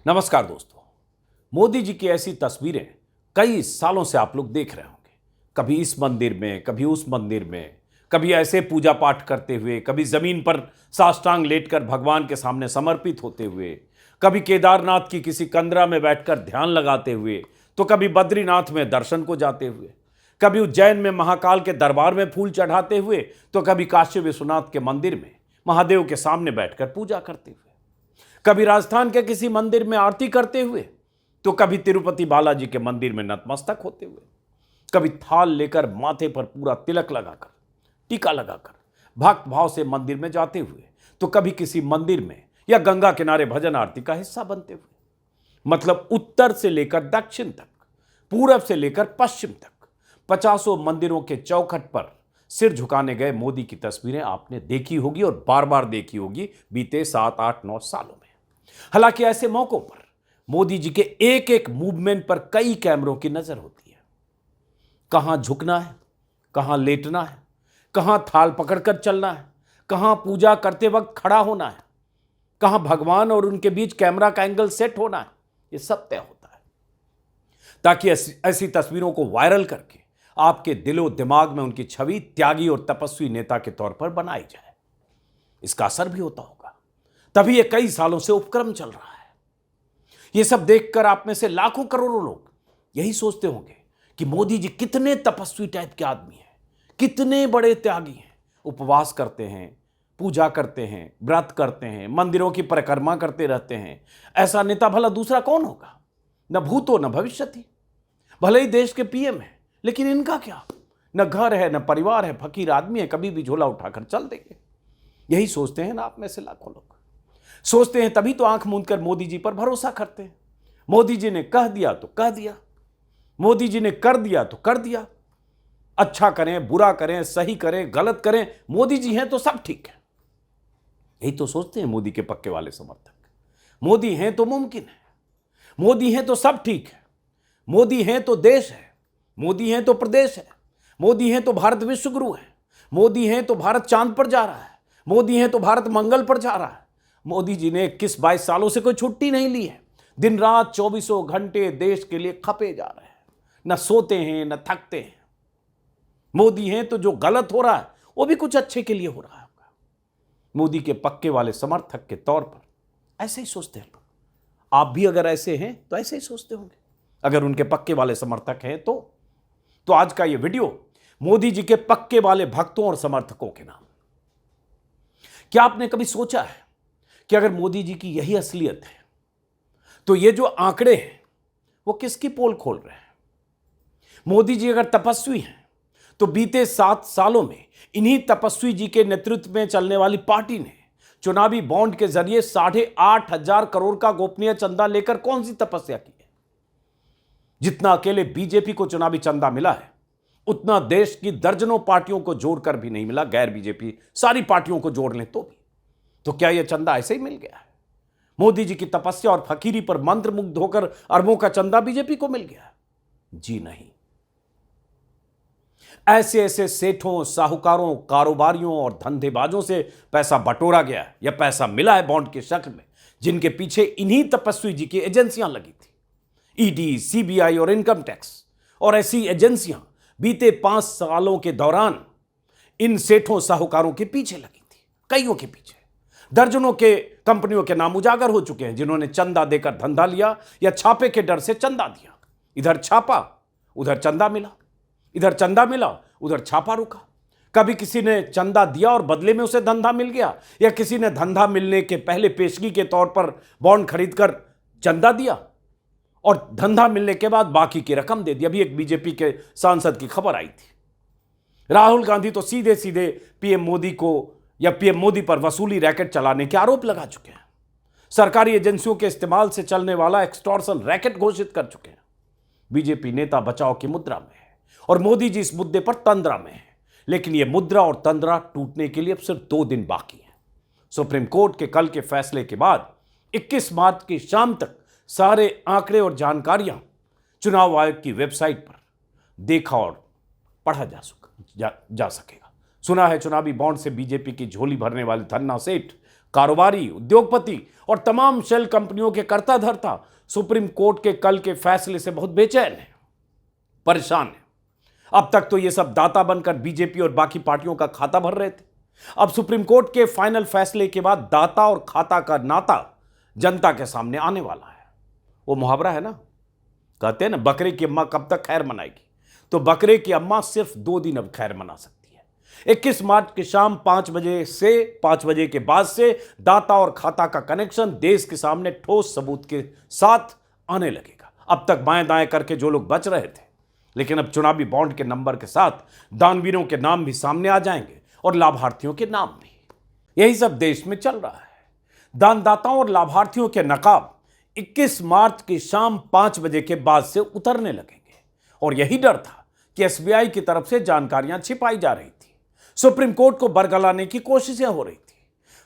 नमस्कार दोस्तों। मोदी जी की ऐसी तस्वीरें कई सालों से आप लोग देख रहे होंगे। कभी इस मंदिर में, कभी उस मंदिर में, कभी ऐसे पूजा पाठ करते हुए, कभी जमीन पर साष्टांग लेटकर भगवान के सामने समर्पित होते हुए, कभी केदारनाथ की किसी कंदरा में बैठकर ध्यान लगाते हुए, तो कभी बद्रीनाथ में दर्शन को जाते हुए, कभी उज्जैन में महाकाल के दरबार में फूल चढ़ाते हुए, तो कभी काशी विश्वनाथ के मंदिर में महादेव के सामने बैठकर पूजा करते हुए, कभी राजस्थान के किसी मंदिर में आरती करते हुए, तो कभी तिरुपति बालाजी के मंदिर में नतमस्तक होते हुए, कभी थाल लेकर माथे पर पूरा तिलक लगाकर, टीका लगाकर भक्त भाव से मंदिर में जाते हुए, तो कभी किसी मंदिर में या गंगा किनारे भजन आरती का हिस्सा बनते हुए। मतलब उत्तर से लेकर दक्षिण तक, पूरब से लेकर पश्चिम तक 50 मंदिरों के चौखट पर सिर झुकाने गए मोदी की तस्वीरें आपने देखी होगी और बार बार देखी होगी बीते 7, 8, 9 सालों में। हालांकि ऐसे मौकों पर मोदी जी के एक एक मूवमेंट पर कई कैमरों की नजर होती है। कहां झुकना है, कहां लेटना है, कहां थाल पकड़कर चलना है, कहां पूजा करते वक्त खड़ा होना है, कहां भगवान और उनके बीच कैमरा का एंगल सेट होना है, यह सब तय होता है ताकि ऐसी तस्वीरों को वायरल करके आपके दिलो दिमाग में उनकी छवि त्यागी और तपस्वी नेता के तौर पर बनाई जाए। इसका असर भी होता होगा, तभी ये कई सालों से उपक्रम चल रहा है। ये सब देखकर आप में से लाखों करोड़ों लोग यही सोचते होंगे कि मोदी जी कितने तपस्वी टाइप के आदमी हैं, कितने बड़े त्यागी हैं, उपवास करते हैं, पूजा करते हैं, व्रत करते हैं, मंदिरों की परिक्रमा करते रहते हैं। ऐसा नेता भला दूसरा कौन होगा? न भूतो न भविष्यति। भले ही देश के पीएम है, लेकिन इनका क्या? न घर है, न परिवार है, फकीर आदमी है, कभी भी झोला उठाकर चल देंगे। यही सोचते हैं ना आप में से लाखों लोग। सोचते हैं, तभी तो आंख मूंदकर मोदी जी पर भरोसा करते हैं। मोदी जी ने कह दिया तो कह दिया, मोदी जी ने कर दिया तो कर दिया। अच्छा करें, बुरा करें, सही करें, गलत करें, मोदी जी हैं तो सब ठीक है। यही तो सोचते हैं मोदी के पक्के वाले समर्थक। मोदी हैं तो मुमकिन है, मोदी हैं तो सब ठीक है, मोदी हैं तो देश है, मोदी हैं तो प्रदेश है, मोदी हैं तो भारत विश्व गुरु है, मोदी हैं तो भारत चांद पर जा रहा है, मोदी हैं तो भारत मंगल पर जा रहा है। मोदी जी ने 21-22 सालों से कोई छुट्टी नहीं ली है। दिन रात 24 घंटे देश के लिए खपे जा रहे हैं, न सोते हैं न थकते हैं। मोदी हैं तो जो गलत हो रहा है वो भी कुछ अच्छे के लिए हो रहा है। मोदी के पक्के वाले समर्थक के तौर पर ऐसे ही सोचते हैं लोग। आप भी अगर ऐसे हैं तो ऐसे ही सोचते होंगे, अगर उनके पक्के वाले समर्थक हैं तो आज का ये वीडियो मोदी जी के पक्के वाले भक्तों और समर्थकों के नाम। क्या आपने कभी सोचा है कि अगर मोदी जी की यही असलियत है तो ये जो आंकड़े हैं वो किसकी पोल खोल रहे हैं? मोदी जी अगर तपस्वी हैं तो बीते 7 सालों में इन्हीं तपस्वी जी के नेतृत्व में चलने वाली पार्टी ने चुनावी बॉन्ड के जरिए 8,500 करोड़ का गोपनीय चंदा लेकर कौन सी तपस्या की है? जितना अकेले बीजेपी को चुनावी चंदा मिला है उतना देश की दर्जनों पार्टियों को जोड़कर भी नहीं मिला। गैर बीजेपी सारी पार्टियों को जोड़ लें तो भी। तो क्या यह चंदा ऐसे ही मिल गया है? मोदी जी की तपस्या और फकीरी पर मंत्रमुग्ध होकर अरबों का चंदा बीजेपी को मिल गया? जी नहीं। ऐसे ऐसे सेठों, साहूकारों, कारोबारियों और धंधेबाजों से पैसा बटोरा गया है या पैसा मिला है बॉन्ड की शक्ल में, जिनके पीछे इन्हीं तपस्वी जी की एजेंसियां लगी थी। ईडी, सीबीआई और इनकम टैक्स और ऐसी एजेंसियां बीते 5 सालों के दौरान इन सेठों साहूकारों के पीछे लगी थी, कईयों के पीछे। दर्जनों के कंपनियों के नाम उजागर हो चुके हैं जिन्होंने चंदा देकर धंधा लिया या छापे के डर से चंदा दिया। इधर छापा, उधर चंदा मिला, इधर चंदा मिला, उधर छापा रुका। कभी किसी ने चंदा दिया और बदले में उसे धंधा मिल गया, या किसी ने धंधा मिलने के पहले पेशगी के तौर पर बॉन्ड खरीदकर चंदा दिया और धंधा मिलने के बाद बाकी की रकम दे दी। अभी एक बीजेपी के सांसद की खबर आई थी, राहुल गांधी तो सीधे सीधे पीएम मोदी को या पीएम मोदी पर वसूली रैकेट चलाने के आरोप लगा चुके हैं। सरकारी एजेंसियों के इस्तेमाल से चलने वाला एक्सटॉर्शन रैकेट घोषित कर चुके हैं। बीजेपी नेता बचाव की मुद्रा में है और मोदी जी इस मुद्दे पर तंद्रा में है। लेकिन यह मुद्रा और तंद्रा टूटने के लिए अब सिर्फ 2 दिन बाकी है। सुप्रीम कोर्ट के कल के फैसले के बाद 21 मार्च की शाम तक सारे आंकड़े और जानकारियां चुनाव आयोग की वेबसाइट पर देखा और पढ़ा जा सकेगा। सुना है चुनावी बॉन्ड से बीजेपी की झोली भरने वाले धन्ना सेठ कारोबारी, उद्योगपति और तमाम शेल कंपनियों के कर्ता धर्ता सुप्रीम कोर्ट के कल के फैसले से बहुत बेचैन है, परेशान है। अब तक तो ये सब दाता बनकर बीजेपी और बाकी पार्टियों का खाता भर रहे थे। अब सुप्रीम कोर्ट के फाइनल फैसले के बाद दाता और खाता का नाता जनता के सामने आने वाला है। वो मुहावरा है ना, कहते हैं ना, बकरे की अम्मा कब तक खैर मनाएगी, तो बकरे की अम्मा सिर्फ 2 दिन अब खैर मना सकती है। 21 मार्च की शाम 5 बजे से 5 बजे के बाद से दाता और खाता का कनेक्शन देश के सामने ठोस सबूत के साथ आने लगेगा। अब तक बाएं दाएं करके जो लोग बच रहे थे, लेकिन अब चुनावी बॉन्ड के नंबर के साथ दानवीरों के नाम भी सामने आ जाएंगे और लाभार्थियों के नाम भी। यही सब देश में चल रहा है। दानदाताओं और लाभार्थियों के नकाब 21 मार्च की शाम 5 बजे के बाद से उतरने लगेंगे और यही डर था कि एसबीआई की तरफ से जानकारियां छिपाई जा रही थी, सुप्रीम कोर्ट को बरगलाने की कोशिशें हो रही थी।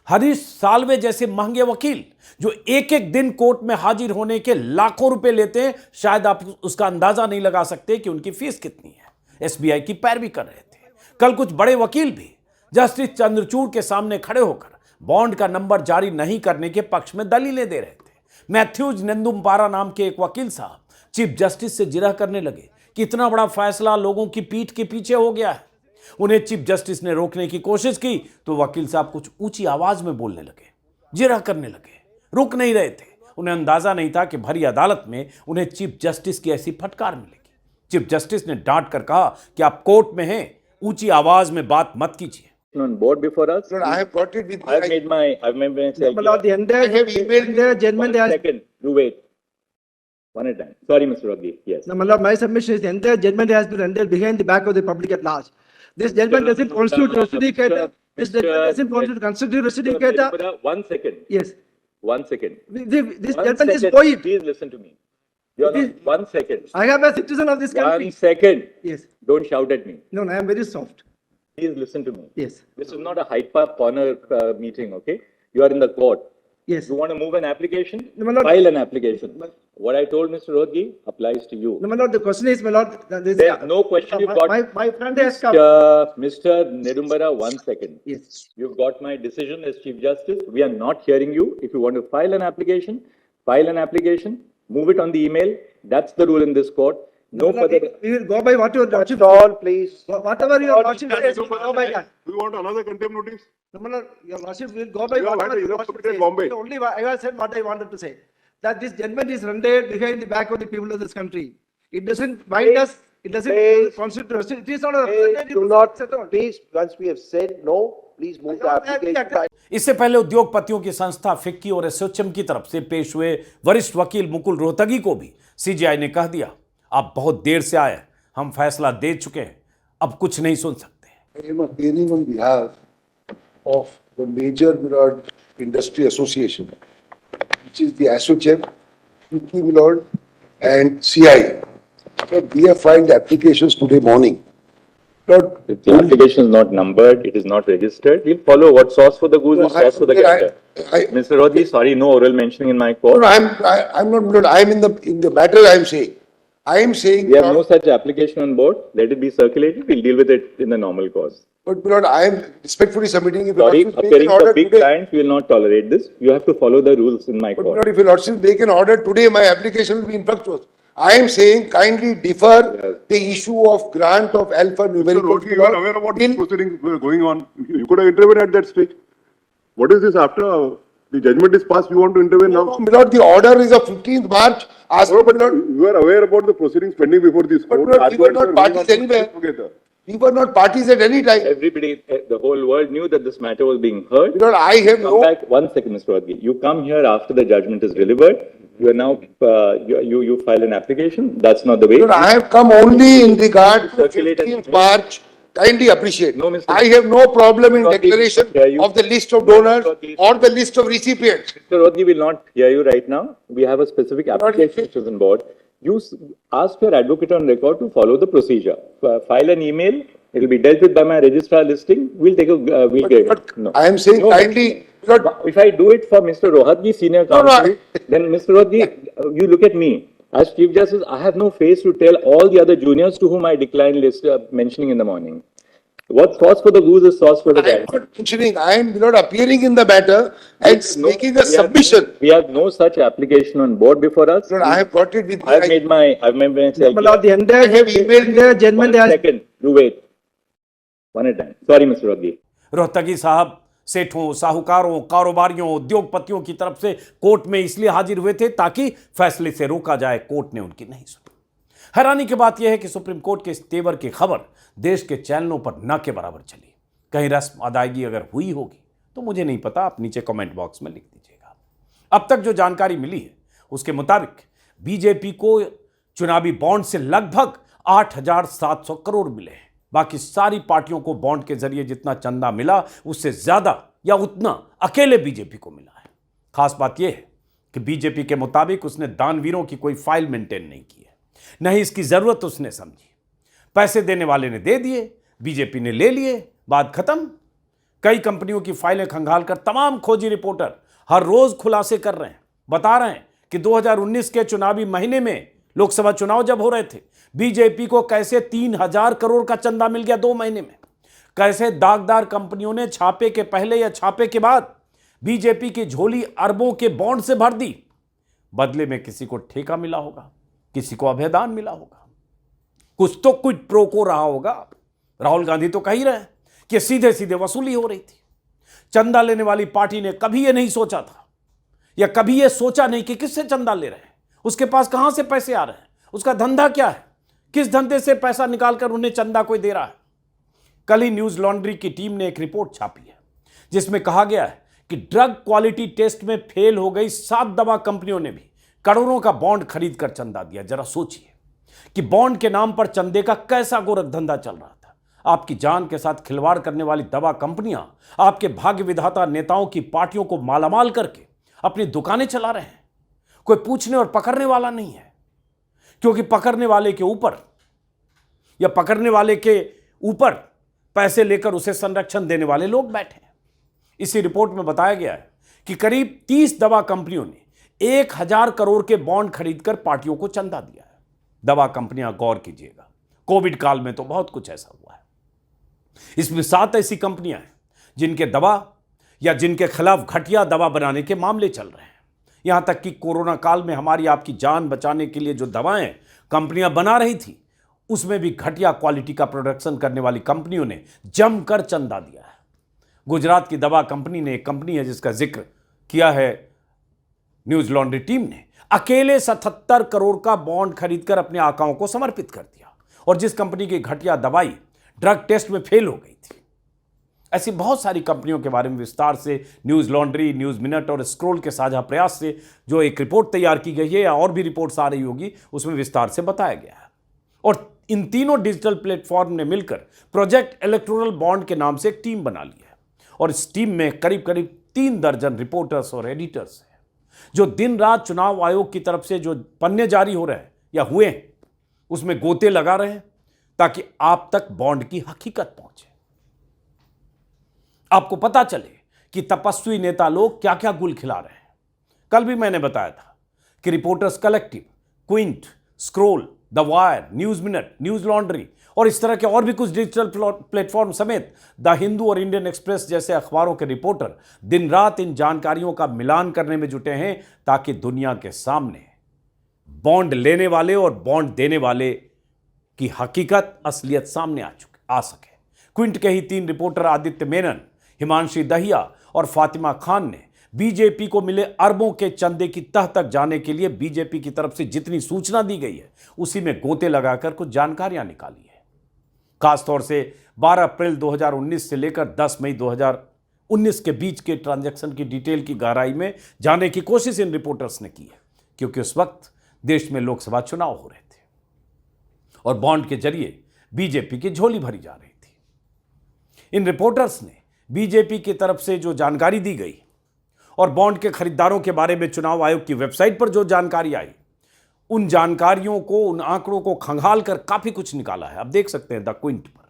हरीश साल्वे जैसे महंगे वकील जो एक एक दिन कोर्ट में हाजिर होने के लाखों रुपए लेते हैं, शायद आप उसका अंदाजा नहीं लगा सकते कि उनकी फीस कितनी है, एसबीआई की पैरवी कर रहे थे। कल कुछ बड़े वकील भी जस्टिस चंद्रचूड़ के सामने खड़े होकर बॉन्ड का नंबर जारी नहीं करने के पक्ष में दलीलें दे रहे थे। मैथ्यूज नेंदुम्पारा नाम के एक वकील साहब चीफ जस्टिस से जिरह करने लगे कि इतना बड़ा फैसला लोगों की पीठ के पीछे हो गया है। उन्हें चीफ जस्टिस ने रोकने की कोशिश की तो वकील साहब कुछ ऊंची आवाज में बोलने लगे, जिरह करने लगे, रुक नहीं रहे थे। उन्हें अंदाजा नहीं था कि भरी अदालत में उन्हें चीफ जस्टिस की ऐसी फटकार मिलेगी। चीफ जस्टिस ने डांट कर कहा कि आप कोर्ट में हैं, ऊंची आवाज में बात मत कीजिए। On board before us. No, I have got it with I've made myself. I have emailed the gentleman. One second. You wait. One at a time. Sorry, Mr. Rodgi. Yes. No, my lord, my submission is the entire judgment has been rendered behind the back of the public at large. This judgment doesn't constitute justificator. This judgment doesn't constitute constitute justificator. 1 second. Yes. 1 second. This One judgment is second. void. Please listen to me. You're It is- not. 1 second. I am a citizen of this country. 1 second. Yes. Don't shout at me. No, I am very soft. Please listen to me. Yes. This is not a Hyde Park corner meeting, okay? You are in the court. Yes. You want to move an application? No, my lord. File an application. What I told Mr. Rodgi applies to you. No, my lord, the question is, my lord, There's no question you've got. My friend has come. Mr. Nedumbara, 1 second. Yes. You've got my decision as Chief Justice. We are not hearing you. If you want to file an application, move it on the email. That's the rule in this court. No My lord, further. we will go by what your lordship. all, please. Whatever your lordship says, we will go by that. Do you want another contempt notice? No, my lord, your lordship will go by You have whatever had your enough lordship committed says. Bombay. Only I have said what I wanted to say. That this judgment is rendered behind the back of the people of this country. It doesn't bind us. It doesn't Please. constitute. It is not a Please representative do not, process at all. please, once we have said no, please move the application. इससे पहले उद्योगपतियों की संस्था FICCI और एसोचैम की तरफ से पेश हुए वरिष्ठ वकील मुकुल रोहतगी को भी सीजीआई ने कह दिया, आप बहुत देर से आए, हम फैसला दे चुके हैं, अब कुछ नहीं सुन सकते। I am appearing on behalf of the major Milord Industry Association, which is the ASSOCHAM, FICCI Milord, and CI. So we have filed applications today morning. Lord, The application is not numbered, it is not registered. We'll follow what sauce for the goose No, and sauce for the gander. Mr. Rodgi, sorry, no oral mentioning in my court. No, I'm not Milord. I'm in the matter I'm saying. I am saying. We have no such application on board. Let it be circulated. We'll deal with it in the normal course. But Milord, I am respectfully submitting. If Sorry, Lordship make appearing an order for big today- clients, we will not tolerate this. You have to follow the rules in my But court. Milord, if your Lordship make an order today, my application will be infructuous. I am saying kindly defer the issue of grant of alpha Mr. numerical. Rodgi, you are aware about the till- proceedings going on. You could have intervened at that stage. What is this after the judgment is passed, you want to intervene now? Milord, the order is of 15th March. Ask No, but Milord, you are aware about the proceedings pending before this But court. Milord, we were not Arguments are parties going on anywhere. together. we were not parties at any time. Everybody, the whole world knew that this matter was being heard. Milord, I have Come no. back, 1 second, Mr. Rodgi. You come here after the judgment is delivered. You are now, you file an application. That's not the way. Milord, I have come only in regard to Circulate and- 15th March. Kindly appreciate. No, Mr. I have no problem in Rodgi, declaration hear you. of the list of donors Rodgi. or the list of recipients. Mr. Rodgi will not hear you right now. We have a specific application which is on board. You ask your advocate on record to follow the procedure. File an email. It will be dealt with by my registrar listing. We'll take a, we'll get But it. No. I am saying No, kindly, Milord, If I do it for Mr. Rohatgi, senior No, no, counsel, then Mr. Rohatgi, you look at me. As Chief Justice, I have no face to tell all the other juniors to whom I declined list mentioning in the morning. What's sauce for the goose is sauce for the I am gander. not mentioning, I am not appearing in the matter and making a submission. We have no such application on board before us. No, I have brought it with me. I've made myself. My lord, the entire, I have emailed entire judgment One has. second, you wait. One at a time. Sorry, Mr. Raghi. Rohatgi साहब सेठों, साहूकारों, कारोबारियों, उद्योगपतियों की तरफ से court में इसलिए हाजिर हुए थे ताकि फैसले से रोका जाए। कोर्ट ने उनकी नहीं सुनी। हैरानी की बात यह है कि सुप्रीम कोर्ट के इस तेवर की खबर देश के चैनलों पर न के बराबर चली। कहीं रस्म अदायगी अगर हुई होगी तो मुझे नहीं पता, आप नीचे कमेंट बॉक्स में लिख दीजिएगा। अब तक जो जानकारी मिली है उसके मुताबिक बीजेपी को चुनावी बॉन्ड से लगभग 8,700 करोड़ मिले हैं। बाकी सारी पार्टियों को बॉन्ड के जरिए जितना चंदा मिला उससे ज्यादा या उतना अकेले बीजेपी को मिला है। खास बात यह है कि बीजेपी के मुताबिक उसने दानवीरों की कोई फाइल मेंटेन नहीं की है, नहीं इसकी जरूरत उसने समझी। पैसे देने वाले ने दे दिए, बीजेपी ने ले लिए, बात खत्म। कई कंपनियों की फाइलें खंगाल कर तमाम खोजी रिपोर्टर हर रोज खुलासे कर रहे हैं, बता रहे हैं कि 2019 के चुनावी महीने में लोकसभा चुनाव जब हो रहे थे, बीजेपी को कैसे 3,000 करोड़ का चंदा मिल गया 2 महीने में। कैसे दागदार कंपनियों ने छापे के पहले या छापे के बाद बीजेपी की झोली अरबों के बॉन्ड से भर दी। बदले में किसी को ठेका मिला होगा, किसी को अभयदान मिला होगा, कुछ तो कुछ प्रोको रहा होगा। राहुल गांधी तो कह ही रहे हैं कि सीधे सीधे वसूली हो रही थी। चंदा लेने वाली पार्टी ने कभी यह नहीं सोचा था या कभी यह सोचा नहीं कि किससे चंदा ले रहे हैं, उसके पास कहां से पैसे आ रहे हैं, उसका धंधा क्या है, किस धंधे से पैसा निकालकर उन्हें चंदा कोई दे रहा है। कल ही न्यूज लॉन्ड्री की टीम ने एक रिपोर्ट छापी है जिसमें कहा गया है कि ड्रग क्वालिटी टेस्ट में फेल हो गई 7 दवा कंपनियों ने भी करोड़ों का बॉन्ड खरीद कर चंदा दिया। जरा सोचिए कि बॉन्ड के नाम पर चंदे का कैसा गोरख धंधा चल रहा था। आपकी जान के साथ खिलवाड़ करने वाली दवा कंपनियां आपके भाग्य विधाता नेताओं की पार्टियों को मालामाल करके अपनी दुकानें चला रहे हैं। कोई पूछने और पकड़ने वाला नहीं है, क्योंकि पकड़ने वाले के ऊपर या पकड़ने वाले के ऊपर पैसे लेकर उसे संरक्षण देने वाले लोग बैठे हैं। इसी रिपोर्ट में बताया गया है कि करीब 30 दवा कंपनियों ने 1,000 करोड़ के बॉन्ड खरीदकर पार्टियों को चंदा दिया है। दवा कंपनियां, गौर कीजिएगा, कोविड काल में तो बहुत कुछ ऐसा हुआ है। इसमें 7 ऐसी कंपनियां हैं जिनके दवा या जिनके खिलाफ घटिया दवा बनाने के मामले चल रहे हैं। यहां तक कि कोरोना काल में हमारी आपकी जान बचाने के लिए जो दवाएं कंपनियां बना रही थी उसमें भी घटिया क्वालिटी का प्रोडक्शन करने वाली कंपनियों ने जमकर चंदा दिया है। गुजरात की दवा कंपनी ने, एक कंपनी है जिसका जिक्र किया है न्यूज लॉन्ड्री टीम ने, अकेले 77 करोड़ का बॉन्ड खरीदकर अपने आकाओं को समर्पित कर दिया। और जिस कंपनी की घटिया दवाई ड्रग टेस्ट में फेल हो गई थी। ऐसी बहुत सारी कंपनियों के बारे में विस्तार से न्यूज लॉन्ड्री, न्यूज मिनट और स्क्रोल के साझा प्रयास से जो एक रिपोर्ट तैयार की गई है या और भी रिपोर्ट्स आ रही होगी उसमें विस्तार से बताया गया है। और इन तीनों डिजिटल प्लेटफॉर्म ने मिलकर प्रोजेक्ट इलेक्टोरल बॉन्ड के नाम से एक टीम बना ली है और इस टीम में करीब करीब 3 दर्जन रिपोर्टर्स और एडिटर्स हैं जो दिन रात चुनाव आयोग की तरफ से जो पन्ने जारी हो रहे हैं या हुए हैं उसमें गोते लगा रहे हैं ताकि आप तक बॉन्ड की हकीकत पहुंचे, आपको पता चले कि तपस्वी नेता लोग क्या क्या गुल खिला रहे हैं। कल भी मैंने बताया था कि reporters collective, Quint, scroll, the wire, news minute, news laundry और इस तरह के और भी कुछ डिजिटल प्लेटफॉर्म समेत द हिंदू और इंडियन एक्सप्रेस जैसे अखबारों के रिपोर्टर दिन रात इन जानकारियों का मिलान करने में जुटे हैं ताकि दुनिया के सामने बॉन्ड लेने वाले और बॉन्ड देने वाले की हकीकत, असलियत सामने आ सके। क्विंट के ही 3 रिपोर्टर आदित्य मेनन, हिमांशी दहिया और फातिमा खान ने बीजेपी को मिले अरबों के चंदे की तह तक जाने के लिए बीजेपी की तरफ से जितनी सूचना दी गई है उसी में गोते लगाकर कुछ जानकारियां निकाली है। खासतौर से 12 अप्रैल 2019 से लेकर 10 मई 2019 के बीच के ट्रांजैक्शन की डिटेल की गहराई में जाने की कोशिश इन रिपोर्टर्स ने की है, क्योंकि उस वक्त देश में लोकसभा चुनाव हो रहे थे और बॉन्ड के जरिए बीजेपी की झोली भरी जा रही थी। इन रिपोर्टर्स ने बीजेपी की तरफ से जो जानकारी दी गई और बॉन्ड के खरीदारों के बारे में चुनाव आयोग की वेबसाइट पर जो जानकारी आई, उन जानकारियों को, उन आंकड़ों को खंगाल कर काफी कुछ निकाला है। आप देख सकते हैं द क्विंट पर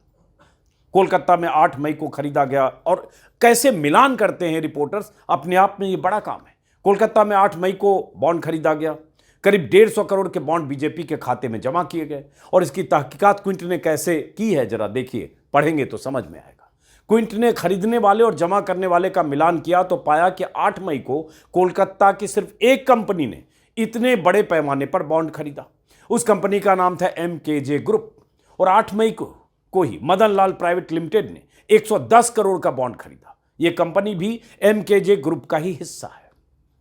कोलकाता में 8 मई को खरीदा गया और कैसे मिलान करते हैं रिपोर्टर्स, अपने आप में ये बड़ा काम है। कोलकाता में 8 मई को बॉन्ड खरीदा गया, करीब 150 करोड़ के बॉन्ड बीजेपी के खाते में जमा किए गए और इसकी तहकीकात क्विंट ने कैसे की है जरा देखिए पढ़ेंगे तो समझ में आएगा। क्विंट ने खरीदने वाले और जमा करने वाले का मिलान किया तो पाया कि 8 मई को कोलकाता की सिर्फ एक कंपनी ने इतने बड़े पैमाने पर बॉन्ड खरीदा। उस कंपनी का नाम था MKJ ग्रुप और 8 मई को ही मदन लाल प्राइवेट लिमिटेड ने 110 करोड़ का बॉन्ड खरीदा। यह कंपनी भी MKJ ग्रुप का ही हिस्सा है।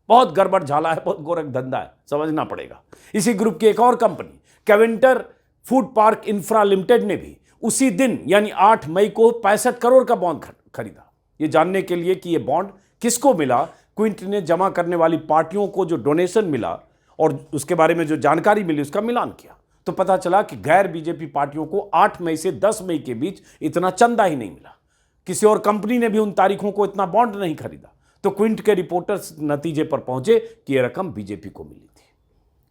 बहुत गड़बड़ झाला है, बहुत गोरख धंधा है, समझना पड़ेगा। इसी ग्रुप की एक और company Keventer food park infra limited ने भी उसी दिन यानी 8 मई को 65 करोड़ का बॉन्ड खरीदा। ये जानने के लिए कि ये बॉन्ड किसको मिला, क्विंट ने जमा करने वाली पार्टियों को जो डोनेशन मिला और उसके बारे में जो जानकारी मिली उसका मिलान किया तो पता चला कि गैर बीजेपी पार्टियों को 8 मई से 10 मई के बीच इतना चंदा ही नहीं मिला। किसी और कंपनी ने भी उन तारीखों को इतना बॉन्ड नहीं खरीदा। तो क्विंट के रिपोर्टर्स नतीजे पर पहुंचे कि यह रकम बीजेपी को मिली थी।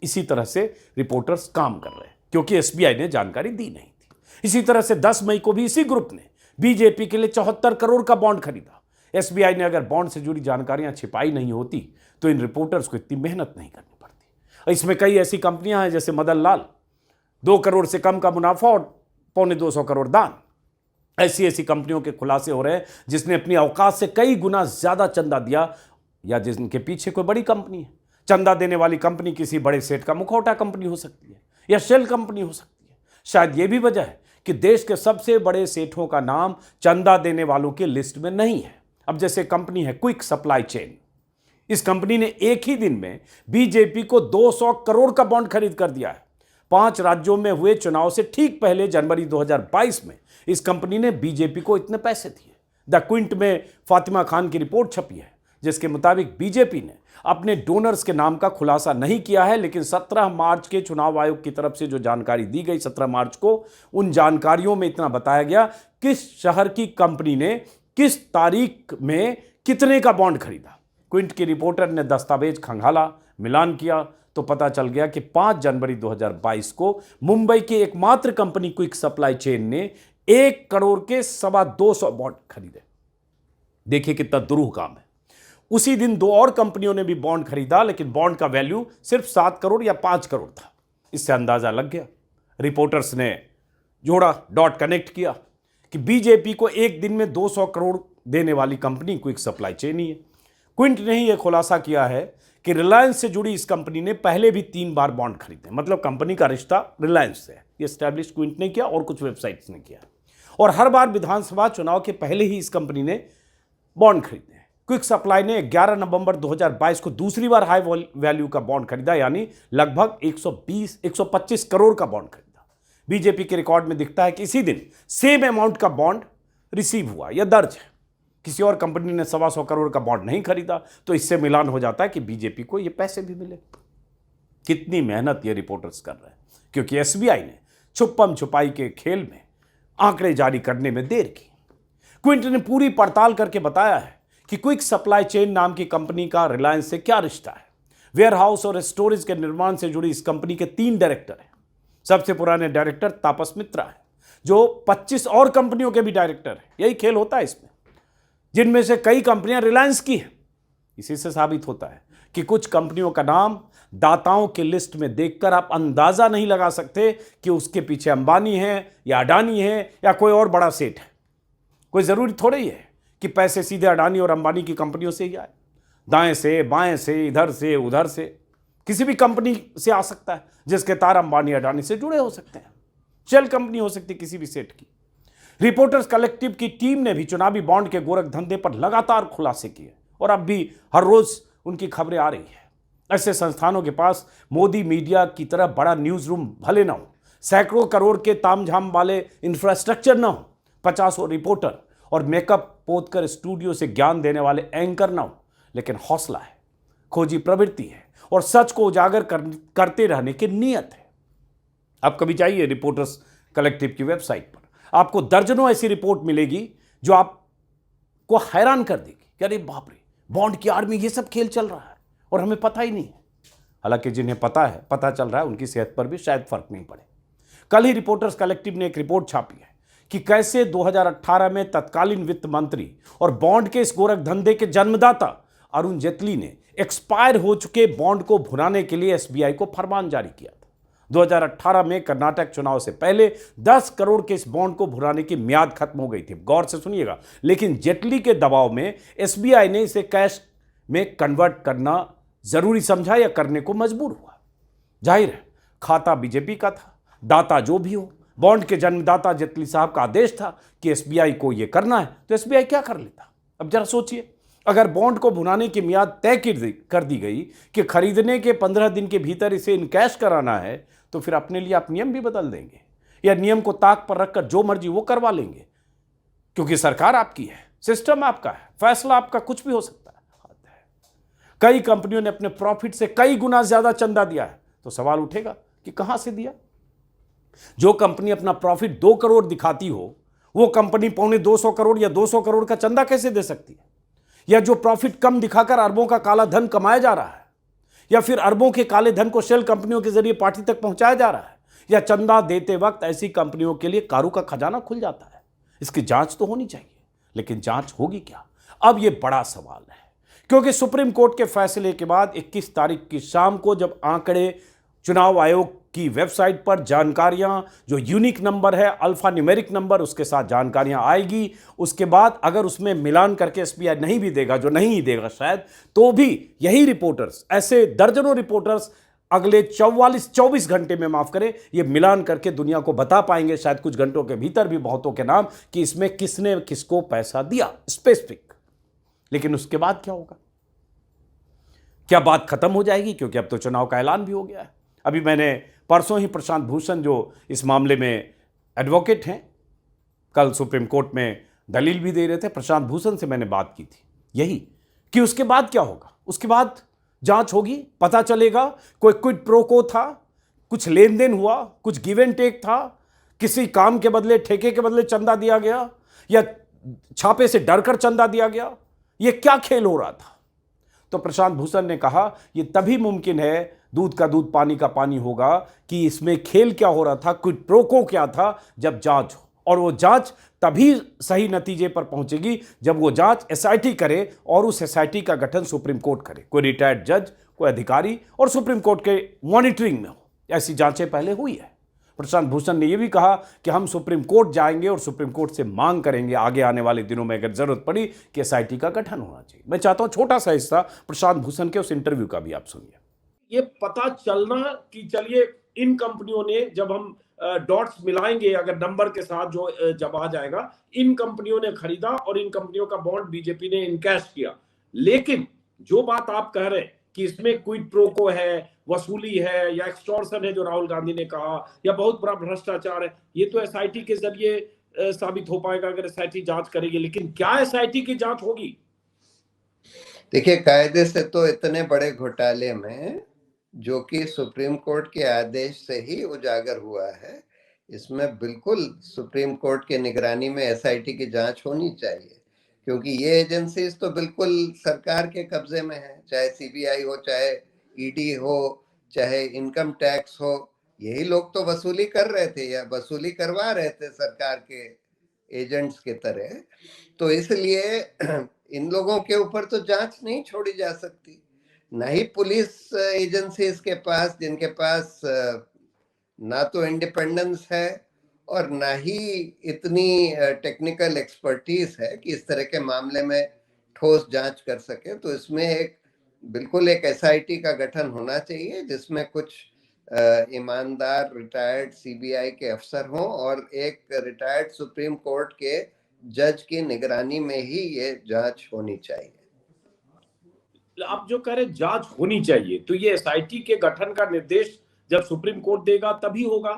इसी तरह से रिपोर्टर्स काम कर रहे हैं क्योंकि एसबीआई ने जानकारी दी नहीं थी। इसी तरह से 10 मई को भी इसी ग्रुप ने बीजेपी के लिए 74 करोड़ का बॉन्ड खरीदा। एसबीआई ने अगर बॉन्ड से जुड़ी जानकारियां छिपाई नहीं होती तो इन रिपोर्टर्स को इतनी मेहनत नहीं करनी पड़ती। इसमें कई ऐसी कंपनियां हैं जैसे मदन लाल, 2 करोड़ से कम का मुनाफा और 225 करोड़ दान। ऐसी कंपनियों के खुलासे हो रहे हैं जिसने अपनी औकात से कई गुना ज्यादा चंदा दिया या जिनके पीछे कोई बड़ी कंपनी है। चंदा देने वाली कंपनी किसी बड़े सेठ का मुखौटा कंपनी हो सकती है या शेल कंपनी हो सकती है। शायद यह भी वजह है कि देश के सबसे बड़े सेठों का नाम चंदा देने वालों की लिस्ट में नहीं है। अब जैसे कंपनी है क्विक सप्लाई चेन, इस कंपनी ने एक ही दिन में बीजेपी को 200 करोड़ का बॉन्ड खरीद कर दिया है। 5 राज्यों में हुए चुनाव से ठीक पहले जनवरी 2022 में इस कंपनी ने बीजेपी को इतने पैसे दिए। द क्विंट में फातिमा खान की रिपोर्ट छपी है जिसके मुताबिक बीजेपी ने अपने डोनर्स के नाम का खुलासा नहीं किया है, लेकिन 17 मार्च के चुनाव आयोग की तरफ से जो जानकारी दी गई 17 मार्च को, उन जानकारियों में इतना बताया गया किस शहर की कंपनी ने किस तारीख में कितने का बॉन्ड खरीदा। क्विंट की रिपोर्टर ने दस्तावेज खंगाला, मिलान किया तो पता चल गया कि 5 जनवरी 2022 को मुंबई की एकमात्र कंपनी क्विक सप्लाई चेन ने 1 करोड़ के 225 बॉन्ड खरीदे। देखिए कितना दुरूह काम है। उसी दिन 2 और कंपनियों ने भी बॉन्ड खरीदा, लेकिन बॉन्ड का वैल्यू सिर्फ 7 करोड़ या 5 करोड़ था। इससे अंदाजा लग गया। रिपोर्टर्स ने जोड़ा, डॉट कनेक्ट किया कि बीजेपी को एक दिन में 200 करोड़ देने वाली कंपनी क्विक सप्लाई चेन ही है। क्विंट ने ही यह खुलासा किया है कि रिलायंस से जुड़ी इस कंपनी ने पहले भी 3 बार बॉन्ड खरीदे, मतलब कंपनी का रिश्ता रिलायंस से है। ये एस्टैब्लिश क्विंट ने किया और कुछ वेबसाइट्स ने किया, और हर बार विधानसभा चुनाव के पहले ही इस कंपनी ने बॉन्ड खरीदे। क्विक सप्लाई ने 11 नवंबर 2022 को दूसरी बार हाई वैल्यू का बॉन्ड खरीदा, यानी लगभग 125 करोड़ का बॉन्ड खरीदा। बीजेपी के रिकॉर्ड में दिखता है कि इसी दिन सेम अमाउंट का बॉन्ड रिसीव हुआ, यह दर्ज है। किसी और कंपनी ने 125 करोड़ का बॉन्ड नहीं खरीदा, तो इससे मिलान हो जाता है कि बीजेपी को ये पैसे भी मिले। कितनी मेहनत ये रिपोर्टर्स कर रहे हैं, क्योंकि एसबीआई ने छुपम छुपाई के खेल में आंकड़े जारी करने में देर की। क्विंट ने पूरी पड़ताल करके बताया है कि क्विक सप्लाई चेन नाम की कंपनी का रिलायंस से क्या रिश्ता है। वेयरहाउस और स्टोरेज के निर्माण से जुड़ी इस कंपनी के 3 डायरेक्टर हैं। सबसे पुराने डायरेक्टर तापस मित्रा है, जो 25 और कंपनियों के भी डायरेक्टर हैं। यही खेल होता है इसमें, जिनमें से कई कंपनियां रिलायंस की हैं। इसी से साबित होता है कि कुछ कंपनियों का नाम दाताओं की लिस्ट में देखकर आप अंदाजा नहीं लगा सकते कि उसके पीछे अंबानी है या अडानी है या कोई और बड़ा सेठ है। कोई जरूरी थोड़ा ही है कि पैसे सीधे अडानी और अंबानी की कंपनियों से ही आए। दाएं से, बाएं से, इधर से, उधर से, किसी भी कंपनी से आ सकता है जिसके तार अंबानी अडानी से जुड़े हो सकते हैं। शेल कंपनी हो सकती है किसी भी सेठ की। रिपोर्टर्स कलेक्टिव की टीम ने भी चुनावी बॉन्ड के गोरख धंधे पर लगातार खुलासे किए और अब भी हर रोज उनकी खबरें आ रही है। ऐसे संस्थानों के पास मोदी मीडिया की तरह बड़ा न्यूज रूम भले ना हो, सैकड़ों करोड़ के तामझाम वाले इंफ्रास्ट्रक्चर ना हो, 50 रिपोर्टर और मेकअप पोत कर स्टूडियो से ज्ञान देने वाले एंकर ना हो, लेकिन हौसला है, खोजी प्रवृत्ति है और सच को उजागर करते रहने की नीयत है। आप कभी जाइए रिपोर्टर्स कलेक्टिव की वेबसाइट पर, आपको दर्जनों ऐसी रिपोर्ट मिलेगी जो आपको हैरान कर देगी कि अरे बाप रे, बॉन्ड की आड़ में ये सब खेल चल रहा है और हमें पता ही नहीं है। हालांकि जिन्हें पता चल रहा है, उनकी सेहत पर भी शायद फर्क नहीं पड़े। कल ही रिपोर्टर्स कलेक्टिव ने एक रिपोर्ट छापी है कि कैसे 2018 में तत्कालीन वित्त मंत्री और बॉन्ड के इस गोरख धंधे के जन्मदाता अरुण जेटली ने एक्सपायर हो चुके बॉन्ड को भुनाने के लिए एसबीआई को फरमान जारी किया था। 2018 में कर्नाटक चुनाव से पहले 10 करोड़ के इस बॉन्ड को भुनाने की मियाद खत्म हो गई थी। गौर से सुनिएगा। लेकिन जेटली के दबाव में एसबीआई ने इसे कैश में कन्वर्ट करना जरूरी समझा या करने को मजबूर हुआ। जाहिर है खाता बीजेपी का था, दाता जो भी हो। बॉन्ड के जन्मदाता जेटली साहब का आदेश था कि एसबीआई को यह करना है, तो एसबीआई क्या कर लेता। अब जरा सोचिए, अगर बॉन्ड को भुनाने की मियाद तय कर दी गई कि खरीदने के 15 दिन के भीतर इसे इनकैश कराना है, तो फिर अपने लिए आप नियम भी बदल देंगे या नियम को ताक पर रखकर जो मर्जी वो करवा लेंगे, क्योंकि सरकार आपकी है, सिस्टम आपका है, फैसला आपका, कुछ भी हो सकता है। कई कंपनियों ने अपने प्रॉफिट से कई गुना ज्यादा चंदा दिया है, तो सवाल उठेगा कि कहां से दिया। जो कंपनी अपना प्रॉफिट 2 करोड़ दिखाती हो, वो कंपनी 225 करोड़ या 200 करोड़ का चंदा कैसे दे सकती है? या जो प्रॉफिट कम दिखाकर अरबों का काला धन कमाया जा रहा है, या फिर अरबों के काले धन को शेल कंपनियों के जरिए पार्टी तक पहुंचाया जा रहा है, या चंदा देते वक्त ऐसी कंपनियों के लिए कारू का खजाना खुल जाता है। इसकी जांच तो होनी चाहिए, लेकिन जांच होगी क्या? अब यह बड़ा सवाल है, क्योंकि सुप्रीम कोर्ट के फैसले के बाद 21 तारीख की शाम को जब आंकड़े चुनाव आयोग की वेबसाइट पर जानकारियां, जो यूनिक नंबर है, अल्फा न्यूमेरिक नंबर, उसके साथ जानकारियां आएगी, उसके बाद अगर उसमें मिलान करके एसबीआई नहीं भी देगा, जो नहीं देगा शायद, तो भी यही रिपोर्टर्स, ऐसे दर्जनों रिपोर्टर्स अगले 24 घंटे में, माफ करें, ये मिलान करके दुनिया को बता पाएंगे, शायद कुछ घंटों के भीतर भी, बहुतों के नाम, कि इसमें किसने किसको पैसा दिया स्पेसिफिक। लेकिन उसके बाद क्या होगा? क्या बात खत्म हो जाएगी? क्योंकि अब तो चुनाव का ऐलान भी हो गया है। अभी मैंने परसों ही प्रशांत भूषण, जो इस मामले में एडवोकेट हैं, कल सुप्रीम कोर्ट में दलील भी दे रहे थे, प्रशांत भूषण से मैंने बात की थी यही, कि उसके बाद क्या होगा। उसके बाद जांच होगी, पता चलेगा कोई क्विड प्रो को था, कुछ लेन देन हुआ, कुछ गिव एंड टेक था, किसी काम के बदले, ठेके के बदले चंदा दिया गया, या छापे से डरकर चंदा दिया गया। ये क्या खेल हो रहा था? तो प्रशांत भूषण ने कहा यह तभी मुमकिन है, दूध का दूध पानी का पानी होगा, कि इसमें खेल क्या हो रहा था, क्विड प्रो को क्या था, जब जांच हो। और वो जांच तभी सही नतीजे पर पहुंचेगी जब वो जांच एसआईटी करे, और उस एसआईटी का गठन सुप्रीम कोर्ट करे, कोई रिटायर्ड जज, कोई अधिकारी, और सुप्रीम कोर्ट के मॉनिटरिंग में हो। ऐसी जांचें पहले हुई है। प्रशांत भूषण ने यह भी कहा कि हम सुप्रीम कोर्ट जाएंगे और सुप्रीम कोर्ट से मांग करेंगे आगे आने वाले दिनों में, अगर जरूरत पड़ी, कि एसआईटी का गठन होना चाहिए। मैं चाहता हूं छोटा सा हिस्सा प्रशांत भूषण के उस इंटरव्यू का भी आप सुनिए। ये पता चलना कि चलिए इन कंपनियों ने, जब हम डॉट्स मिलाएंगे अगर नंबर के साथ, जो जब आ जाएगा, इन कंपनियों ने खरीदा और इन कंपनियों का बॉन्ड बीजेपी ने इनकैश किया। लेकिन जो बात आप कह रहे हैं कि इसमें क्विड प्रो को है, वसूली है, या एक्सटॉर्शन है, जो राहुल गांधी ने कहा, या बहुत बड़ा भ्रष्टाचार है, ये तो एसआईटी के जरिए साबित हो पाएगा अगर एसआईटी जांच करेगी। लेकिन क्या एसआईटी की जांच होगी? देखिए, कायदे से तो इतने बड़े घोटाले में, जो कि सुप्रीम कोर्ट के आदेश से ही उजागर हुआ है, इसमें बिल्कुल सुप्रीम कोर्ट के निगरानी में एसआईटी की जांच होनी चाहिए, क्योंकि ये एजेंसीज तो बिल्कुल सरकार के कब्जे में है, चाहे सीबीआई हो, चाहे ईडी हो, चाहे इनकम टैक्स हो। यही लोग तो वसूली कर रहे थे या वसूली करवा रहे थे सरकार के एजेंट्स के तरह। तो इसलिए इन लोगों के ऊपर तो जांच नहीं छोड़ी जा सकती। न ही पुलिस एजेंसीज के पास, जिनके पास ना तो इंडिपेंडेंस है और ना ही इतनी टेक्निकल एक्सपर्टीज है कि इस तरह के मामले में ठोस जांच कर सके। तो इसमें बिल्कुल एक एसआईटी का गठन होना चाहिए, जिसमें कुछ ईमानदार रिटायर्ड सीबीआई के अफसर हों और एक रिटायर्ड सुप्रीम कोर्ट के जज की निगरानी में ही ये जांच होनी चाहिए। आप जो कह रहे जांच होनी चाहिए, तो ये एसआईटी के गठन का निर्देश जब सुप्रीम कोर्ट देगा तभी होगा।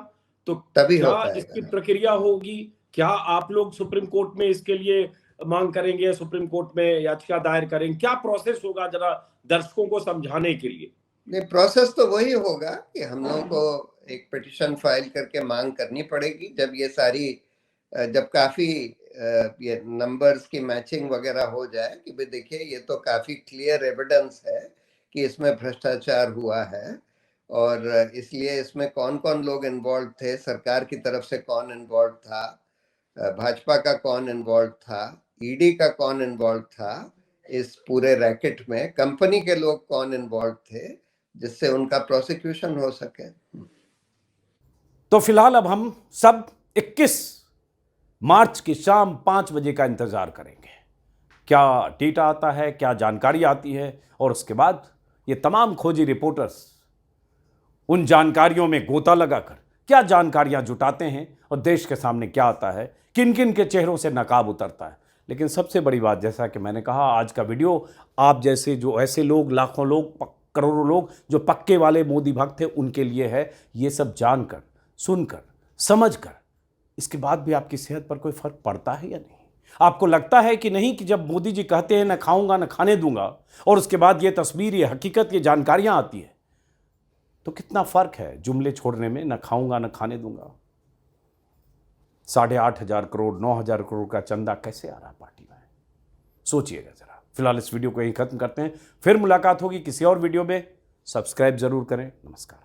तो तभी क्या इसकी प्रक्रिया होगी? क्या आप लोग सुप्रीम कोर्ट में इसके लिए मांग करेंगे, सुप्रीम कोर्ट में याचिका दायर करेंगे? क्या प्रोसेस होगा, जरा दर्शकों को समझाने के लिए? नहीं, प्रोसेस तो वही होगा कि हम लोगों को एक पिटीशन फाइल करके मांग करनी पड़ेगी, जब ये सारी, जब काफी ये नंबर्स की मैचिंग वगैरह हो जाए कि भाई देखिए ये तो काफी क्लियर एविडेंस है कि इसमें भ्रष्टाचार हुआ है, और इसलिए इसमें कौन कौन लोग इन्वॉल्व थे, सरकार की तरफ से कौन इन्वॉल्व था, भाजपा का कौन इन्वॉल्व था, ईडी का कौन इन्वॉल्व था, इस पूरे रैकेट में कंपनी के लोग कौन इन्वॉल्व थे, जिससे उनका प्रोसिक्यूशन हो सके। तो फिलहाल अब हम सब 21 मार्च की शाम 5 बजे का इंतजार करेंगे, क्या डेटा आता है, क्या जानकारी आती है, और उसके बाद ये तमाम खोजी रिपोर्टर्स उन जानकारियों में गोता लगाकर क्या जानकारियां जुटाते हैं और देश के सामने क्या आता है, किन किन के चेहरों से नकाब उतरता है। लेकिन सबसे बड़ी बात, जैसा कि मैंने कहा, आज का वीडियो आप जैसे जो ऐसे लोग, लाखों लोग, करोड़ों लोग जो पक्के वाले मोदी भक्त थे, उनके लिए है। ये सब जानकर, सुनकर, समझकर, इसके बाद भी आपकी सेहत पर कोई फर्क पड़ता है या नहीं? आपको लगता है कि नहीं कि जब मोदी जी कहते हैं न खाऊंगा न खाने दूंगा, और उसके बाद ये तस्वीर, ये हकीकत, ये जानकारियां आती है, तो कितना फर्क है जुमले छोड़ने में, न खाऊंगा न खाने दूंगा। 8,500 करोड़, 9,000 करोड़ का चंदा कैसे आ रहा पार्टी में? सोचिएगा जरा। फिलहाल इस वीडियो को यहीं खत्म करते हैं, फिर मुलाकात होगी किसी और वीडियो में। सब्सक्राइब जरूर करें। नमस्कार।